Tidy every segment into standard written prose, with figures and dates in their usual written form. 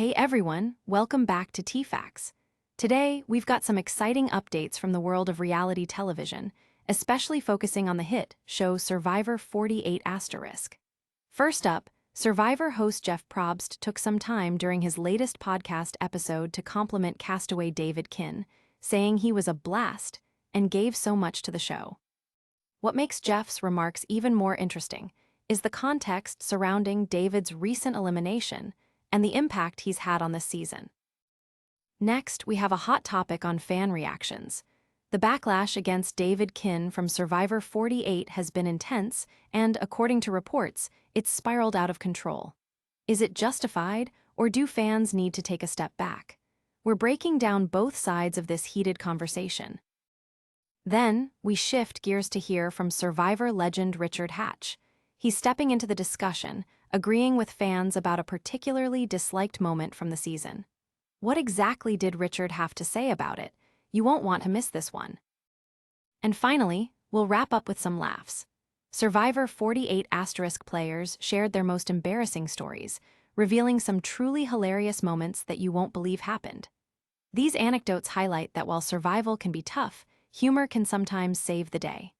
Hey everyone, welcome back to T-Facts. Today, we've got some exciting updates from the world of reality television, especially focusing on the hit show Survivor 48 Asterisk. First up, Survivor host Jeff Probst took some time during his latest podcast episode to compliment castaway David Kinne, saying he was a blast and gave so much to the show. What makes Jeff's remarks even more interesting is the context surrounding David's recent elimination and the impact he's had on this season. Next, we have a hot topic on fan reactions. The backlash against David Kinne from Survivor 48 has been intense, and, according to reports, it's spiraled out of control. Is it justified, or do fans need to take a step back? We're breaking down both sides of this heated conversation. Then, we shift gears to hear from Survivor legend Richard Hatch. He's stepping into the discussion, agreeing with fans about a particularly disliked moment from the season. What exactly did Richard have to say about it? You won't want to miss this one. And finally, we'll wrap up with some laughs. Survivor 48 Asterisk players shared their most embarrassing stories, revealing some truly hilarious moments that you won't believe happened. These anecdotes highlight that while survival can be tough, humor can sometimes save the day.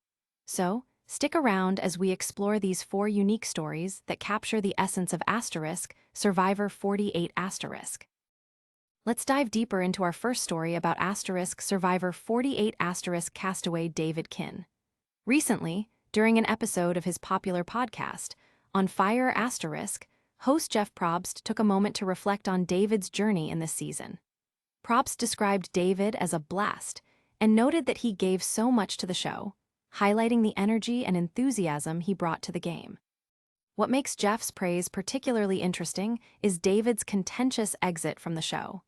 So, stick around as we explore these 4 unique stories that capture the essence of Asterisk, Survivor 48 Asterisk. Let's dive deeper into our first story about Asterisk Survivor 48 Asterisk castaway David Kinne. Recently, during an episode of his popular podcast, On Fire Asterisk, host Jeff Probst took a moment to reflect on David's journey in this season. Probst described David as a blast and noted that he gave so much to the show, highlighting the energy and enthusiasm he brought to the game. What makes Jeff's praise particularly interesting is David's contentious exit from the show.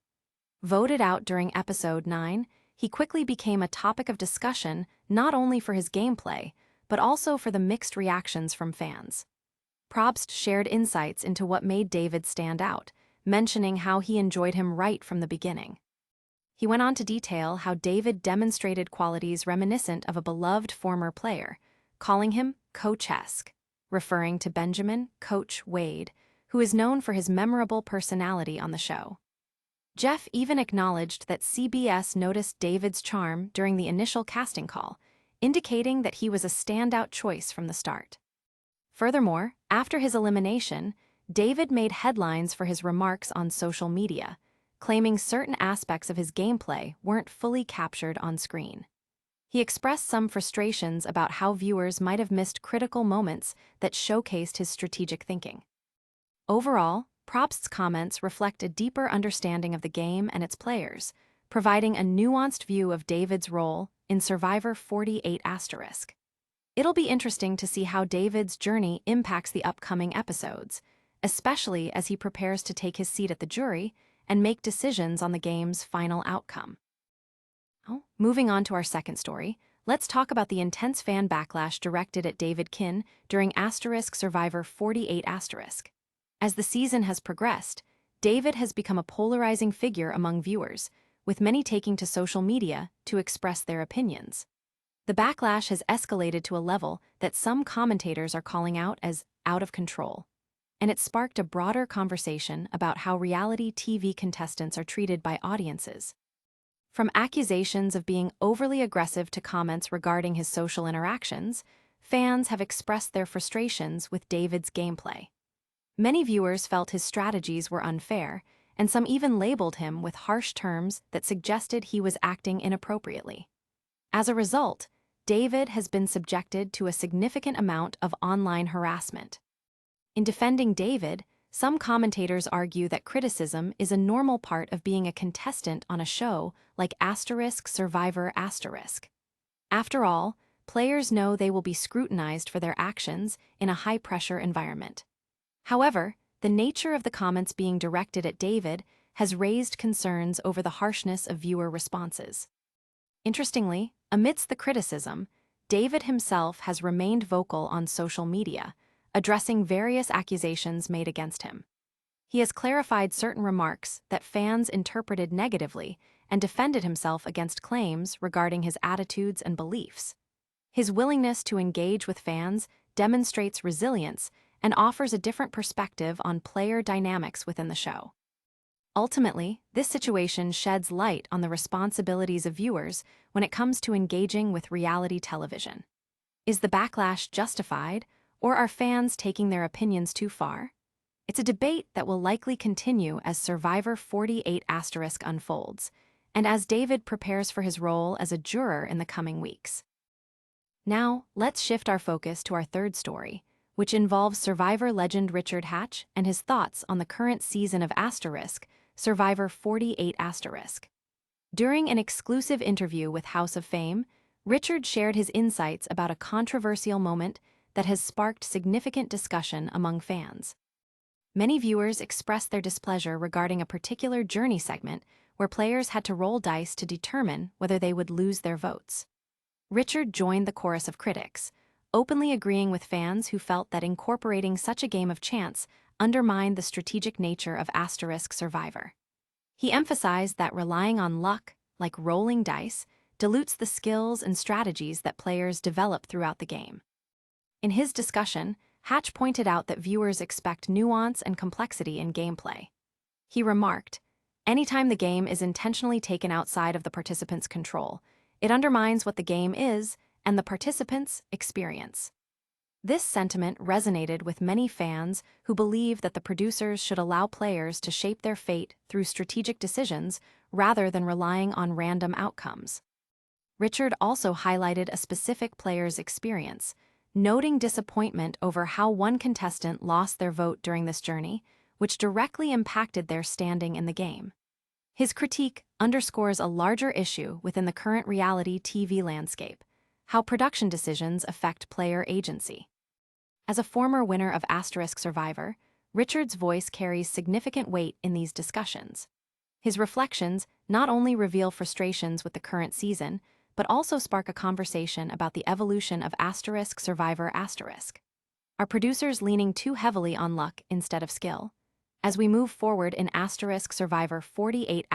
Voted out during episode 9, he quickly became a topic of discussion not only for his gameplay, but also for the mixed reactions from fans. Probst shared insights into what made David stand out, mentioning how he enjoyed him right from the beginning. He went on to detail how David demonstrated qualities reminiscent of a beloved former player, calling him coach-esque, referring to Benjamin "Coach" Wade, who is known for his memorable personality on the show. Jeff even acknowledged that CBS noticed David's charm during the initial casting call, indicating that he was a standout choice from the start. Furthermore, after his elimination, David made headlines for his remarks on social media, claiming certain aspects of his gameplay weren't fully captured on screen. He expressed some frustrations about how viewers might have missed critical moments that showcased his strategic thinking. Overall, Probst's comments reflect a deeper understanding of the game and its players, providing a nuanced view of David's role in Survivor 48 Asterisk. It'll be interesting to see how David's journey impacts the upcoming episodes, especially as he prepares to take his seat at the jury and make decisions on the game's final outcome. Moving on to our second story, let's talk about the intense fan backlash directed at David Kinne during Asterisk Survivor 48 Asterisk. As the season has progressed, David has become a polarizing figure among viewers, with many taking to social media to express their opinions. The backlash has escalated to a level that some commentators are calling out as out of control, and it sparked a broader conversation about how reality TV contestants are treated by audiences. From accusations of being overly aggressive to comments regarding his social interactions, fans have expressed their frustrations with David's gameplay. Many viewers felt his strategies were unfair, and some even labeled him with harsh terms that suggested he was acting inappropriately. As a result, David has been subjected to a significant amount of online harassment. In defending David, some commentators argue that criticism is a normal part of being a contestant on a show like Asterisk Survivor Asterisk. After all, players know they will be scrutinized for their actions in a high-pressure environment. However, the nature of the comments being directed at David has raised concerns over the harshness of viewer responses. Interestingly, amidst the criticism, David himself has remained vocal on social media, addressing various accusations made against him. He has clarified certain remarks that fans interpreted negatively and defended himself against claims regarding his attitudes and beliefs. His willingness to engage with fans demonstrates resilience and offers a different perspective on player dynamics within the show. Ultimately, this situation sheds light on the responsibilities of viewers when it comes to engaging with reality television. Is the backlash justified, or are fans taking their opinions too far? It's a debate that will likely continue as Survivor 48 unfolds, and as David prepares for his role as a juror in the coming weeks. Now, let's shift our focus to our third story, which involves Survivor legend Richard Hatch and his thoughts on the current season of Survivor 48 During an exclusive interview with House of Fame, Richard shared his insights about a controversial moment that has sparked significant discussion among fans. Many viewers expressed their displeasure regarding a particular journey segment where players had to roll dice to determine whether they would lose their votes. Richard joined the chorus of critics, openly agreeing with fans who felt that incorporating such a game of chance undermined the strategic nature of Survivor. He emphasized that relying on luck, like rolling dice, dilutes the skills and strategies that players develop throughout the game. In his discussion, Hatch pointed out that viewers expect nuance and complexity in gameplay. He remarked, "Anytime the game is intentionally taken outside of the participants' control, it undermines what the game is and the participants' experience." This sentiment resonated with many fans who believe that the producers should allow players to shape their fate through strategic decisions rather than relying on random outcomes. Richard also highlighted a specific player's experience, noting disappointment over how one contestant lost their vote during this journey, which directly impacted their standing in the game. His critique underscores a larger issue within the current reality TV landscape: how production decisions affect player agency. As a former winner of Survivor, Richard's voice carries significant weight in these discussions. His reflections not only reveal frustrations with the current season, but also spark a conversation about the evolution of Survivor. Are producers leaning too heavily on luck instead of skill? As we move forward in Survivor 48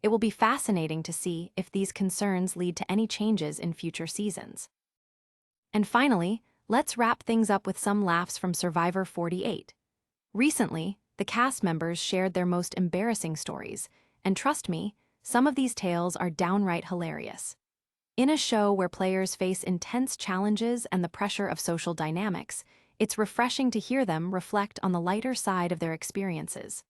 it will be fascinating to see if these concerns lead to any changes in future seasons. And finally, let's wrap things up with some laughs from Survivor 48. Recently, the cast members shared their most embarrassing stories, and trust me, some of these tales are downright hilarious. In a show where players face intense challenges and the pressure of social dynamics, it's refreshing to hear them reflect on the lighter side of their experiences.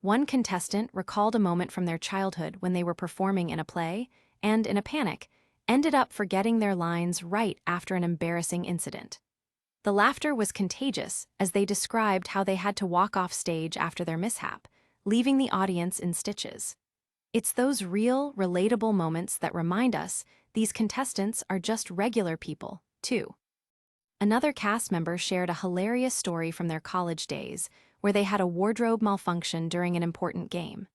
One contestant recalled a moment from their childhood when they were performing in a play, and in a panic, ended up forgetting their lines right after an embarrassing incident. The laughter was contagious as they described how they had to walk off stage after their mishap, leaving the audience in stitches. It's those real, relatable moments that remind us these contestants are just regular people, too. Another cast member shared a hilarious story from their college days where they had a wardrobe malfunction during an important game.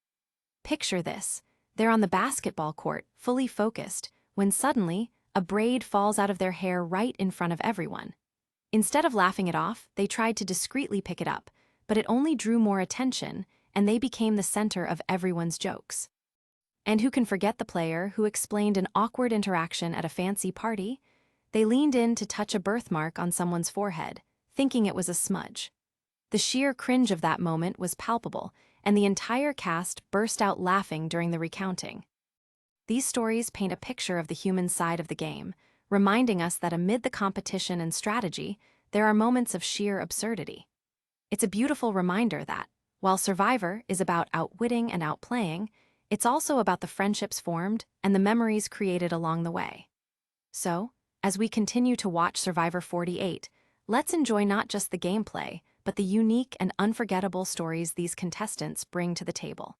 Picture this: they're on the basketball court, fully focused, when suddenly, a braid falls out of their hair right in front of everyone. Instead of laughing it off, they tried to discreetly pick it up, but it only drew more attention, and they became the center of everyone's jokes. And who can forget the player who explained an awkward interaction at a fancy party? They leaned in to touch a birthmark on someone's forehead, thinking it was a smudge. The sheer cringe of that moment was palpable, and the entire cast burst out laughing during the recounting. These stories paint a picture of the human side of the game, reminding us that amid the competition and strategy, there are moments of sheer absurdity. It's a beautiful reminder that, while Survivor is about outwitting and outplaying, it's also about the friendships formed and the memories created along the way. So, as we continue to watch Survivor 48, let's enjoy not just the gameplay, but the unique and unforgettable stories these contestants bring to the table.